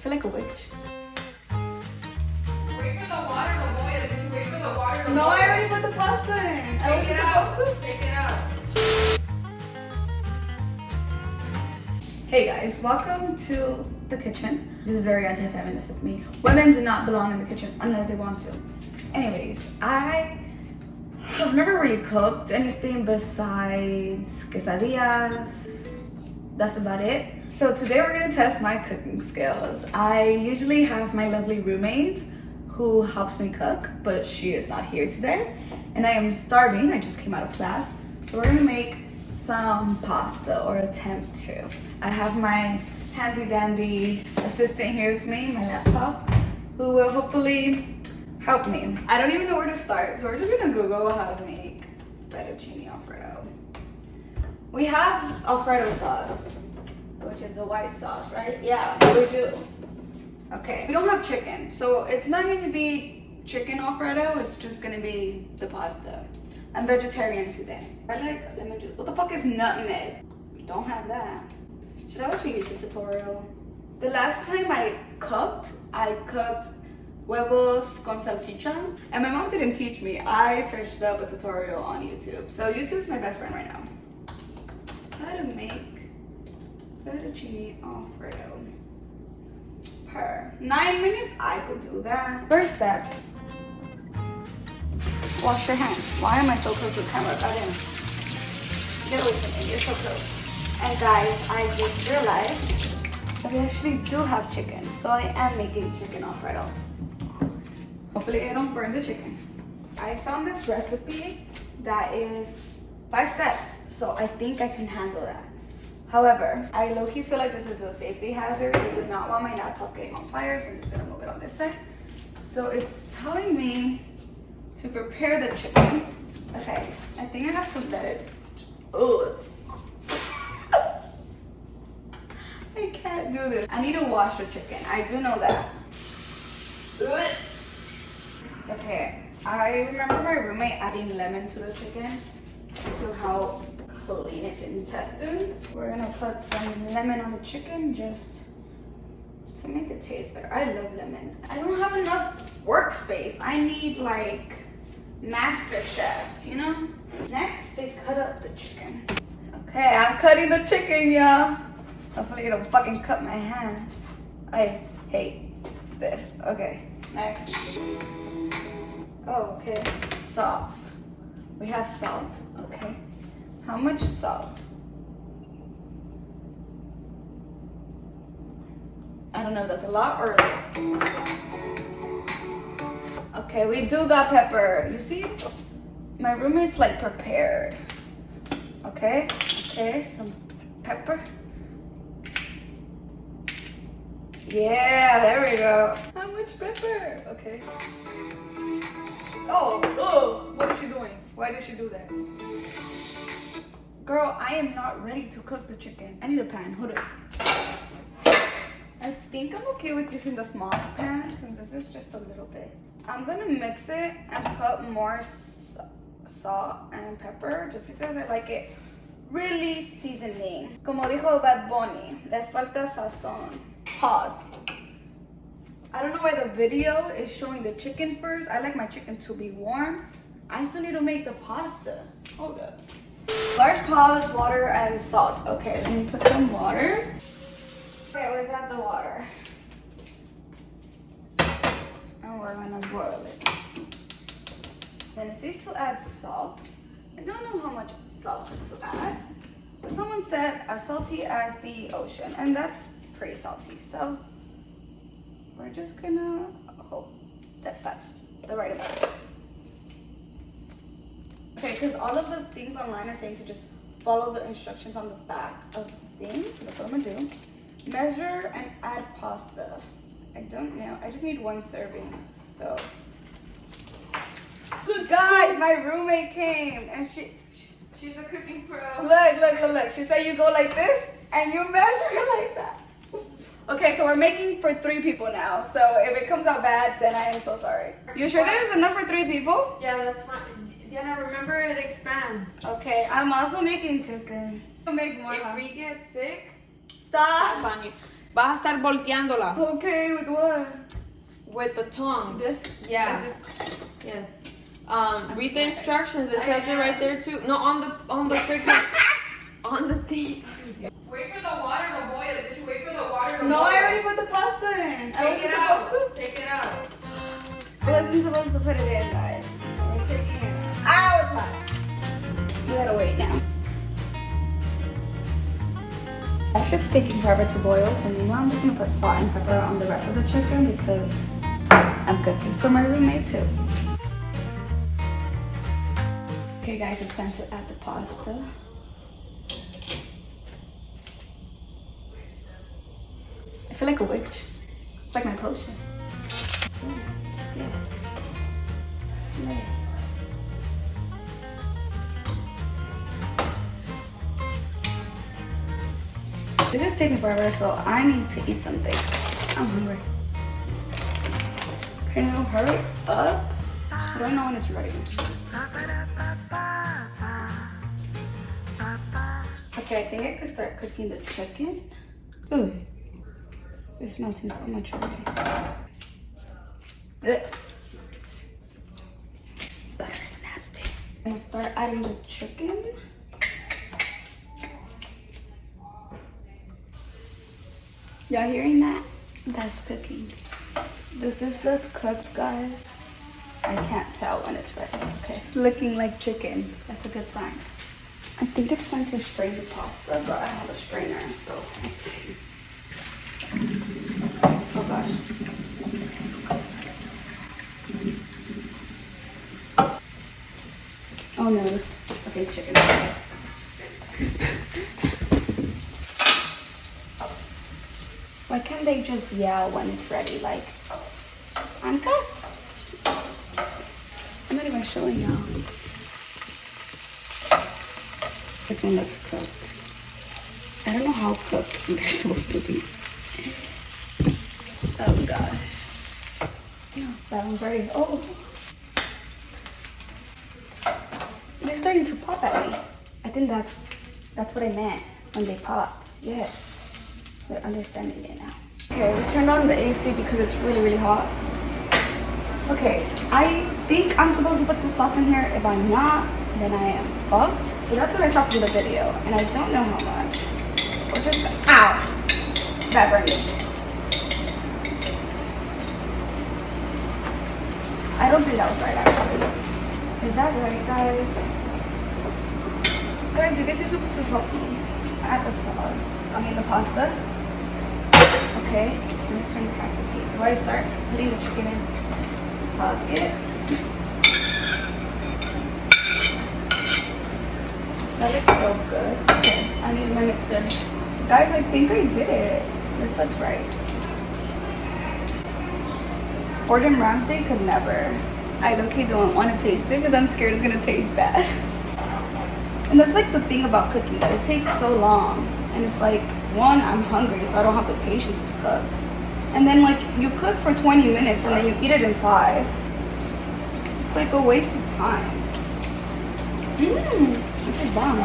feel like a witch. Wait for the water to boil. Just wait for the water to boil. No, I already put the pasta in. I Take it wasn't out. supposed to. Take it out. Hey guys, welcome to the kitchen. This is very anti-feminist of me. Women do not belong in the kitchen unless they want to. Anyways, I have never really cooked anything besides quesadillas. That's about it. So today we're gonna test my cooking skills. I usually have my lovely roommate who helps me cook, but she is not here today. And I am starving, I just came out of class. So we're gonna make some pasta, or attempt to. I have my handy dandy assistant here with me, my laptop, who will hopefully help me. I don't even know where to start, so we're just gonna Google how to make fettuccine alfredo. We have alfredo sauce, which is the white sauce, right? Yeah, we do. Okay, we don't have chicken, so it's not gonna be chicken alfredo, it's just gonna be the pasta. I'm vegetarian today. I like lemon juice. What the fuck is nutmeg? Don't have that. Should I watch a YouTube tutorial? The last time I cooked huevos con salchicha, and my mom didn't teach me. I searched up a tutorial on YouTube. So YouTube's my best friend right now. How to make fettuccine alfredo. Per 9 minutes, I could do that. First step. Wash your hands. Why am I so close to the camera? Get away from me, you're so close. And guys, I just realized that we actually do have chicken. So I am making chicken alfredo. Hopefully I don't burn the chicken. I found this recipe that is 5 steps. So I think I can handle that. However, I low-key feel like this is a safety hazard. I do not want my laptop getting on fire, so I'm just gonna move it on this side. So it's telling me to prepare the chicken. Okay, I think I have to let it. Ugh. I can't do this. I need to wash the chicken. I do know that. Ugh. Okay, I remember my roommate adding lemon to the chicken to help clean its intestines. We're gonna put some lemon on the chicken just to make it taste better. I love lemon. I don't have enough workspace. I need like Master Chef, you know? Next, they cut up the chicken. Okay, I'm cutting the chicken, y'all. Hopefully it don't fucking cut my hands. I hate this. Okay, next. Oh, okay, salt. We have salt, okay. How much salt? I don't know if that's a lot or a little. Okay, we do got pepper. You see, my roommate's like prepared. Okay, some pepper. Yeah, there we go. How much pepper? Okay. Oh, what is she doing? Why did she do that? Girl, I am not ready to cook the chicken. I need a pan. Hold up. I think I'm okay with using the smallest pan since this is just a little bit. I'm gonna mix it and put more salt and pepper just because I like it really seasoning. Como dijo Bad Bunny, les falta sazón. Pause. I don't know why the video is showing the chicken first. I like my chicken to be warm. I still need to make the pasta. Hold up. Large pots, water, and salt. Okay, let me put some water. Okay, we got the water. And we're gonna boil it. Then it says to add salt. I don't know how much salt to add, but someone said as salty as the ocean, and that's pretty salty. So we're just gonna hope that that's the right amount. Okay, because all of the things online are saying to just follow the instructions on the back of the thing. So that's what I'm gonna do. Measure and add pasta. I don't know. I just need 1 serving. So, guys, my roommate came and She's a cooking pro. look. She said you go like this and you measure it like that. Okay, so we're making for 3 people now. So if it comes out bad, then I am so sorry. You sure this is enough for 3 people? Yeah, that's fine. Diana, remember it expands. Okay, I'm also making chicken. I'll make more. If we get sick, Stop. that's on you. Vas a estar volteándola. Okay, with what? With the tongue. This? Yeah. Yes. Read the instructions. It says it right there too. No, on the freaking on the thing. Wait for the water to boil. Did you wait for the water to boil? No, I already put the pasta in. I wasn't supposed to. Take it out. I wasn't supposed to put it in, guys. We're taking it out. Ow, it's hot. We gotta wait now. That shit's taking forever to boil, so meanwhile I'm just gonna put salt and pepper on the rest of the chicken because I'm cooking for my roommate too. Okay guys, it's time to add the pasta. I feel like a witch. It's like my potion. Ooh, yes. Slay. This is taking forever, so I need to eat something. I'm hungry. Can you hurry up? I don't know when it's ready. Okay, I think I could start cooking the chicken. Ugh. It's melting so much already. Ugh. Butter is nasty. I'm gonna start adding the chicken. Y'all hearing that? That's cooking. Does this look cooked, guys? I can't tell when it's ready. Okay, it's looking like chicken. That's a good sign. I think it's time to strain the pasta, but I have a strainer, so let's see. Oh gosh. Oh no. Okay, chicken. Why can't they just yell when it's ready? Like, I'm cooked. I'm not even showing y'all. This one looks cooked. I don't know how cooked they're supposed to be. Oh gosh. No, that one's ready. Oh. They're starting to pop at me. I think that's what I meant when they pop. Yes. They're understanding it now. Okay, we turned on the AC because it's really, really hot. Okay, I think I'm supposed to put the sauce in here. If I'm not, then I am fucked. But that's what I saw from the video, and I don't know how much. Or just, ow! That burned me. I don't think that was right, actually. Is that right, guys? Guys, you guys are supposed to help me add the sauce. I mean, the pasta. Okay, let me turn back the heat. Do I start putting the chicken in? Bucket. That looks so good. Okay, I need my mixer. Guys, I think I did it. This looks right. Gordon Ramsay could never. I low-key don't want to taste it because I'm scared it's gonna taste bad. And that's like the thing about cooking, that it takes so long. And it's like, one, I'm hungry, so I don't have the patience to cook. And then like, you cook for 20 minutes and then you eat it in 5. It's like a waste of time. This is bomb.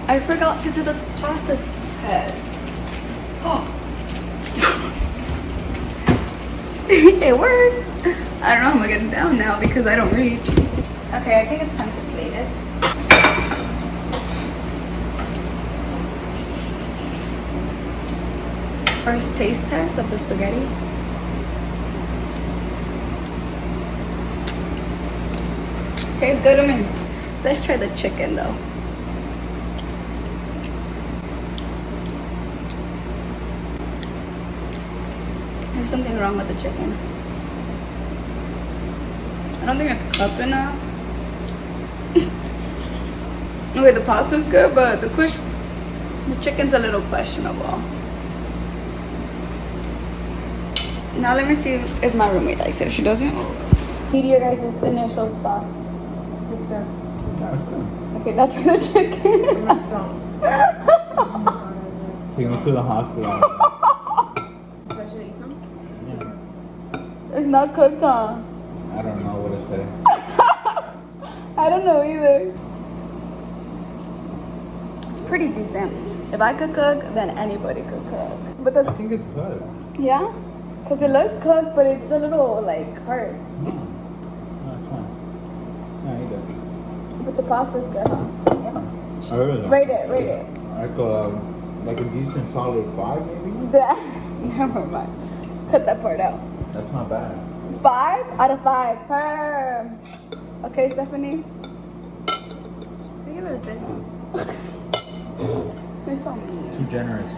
I forgot to do the pasta test. Oh. It worked. I don't know how I'm gonna get it down now because I don't reach. Okay, I think it's time to plate it. First taste test of the spaghetti. Tastes good to me. Let's try the chicken though. There's something wrong with the chicken. I don't think it's cooked enough. Okay, the pasta's good, but the chicken's a little questionable. Now let me see if my roommate likes it. If she doesn't, what are your guys' initial thoughts? It's good. That's good. Okay, now try the chicken. Take him to the hospital. It's not cooked, huh? I don't know what to say. I don't know either. It's pretty decent. If I could cook, then anybody could cook. But I the think it's good. yeah, because it looked cooked, but it's a little like hard. No, it's fine. Yeah, eat it. But the pasta's good, huh? Yeah. I really like Rate it, rate it. Like a decent solid 5 maybe? Never mind. Cut that part out. That's not bad. 5 out of 5. Perm. Okay, Stephanie. I give it a 6. You're so mean. Too generous.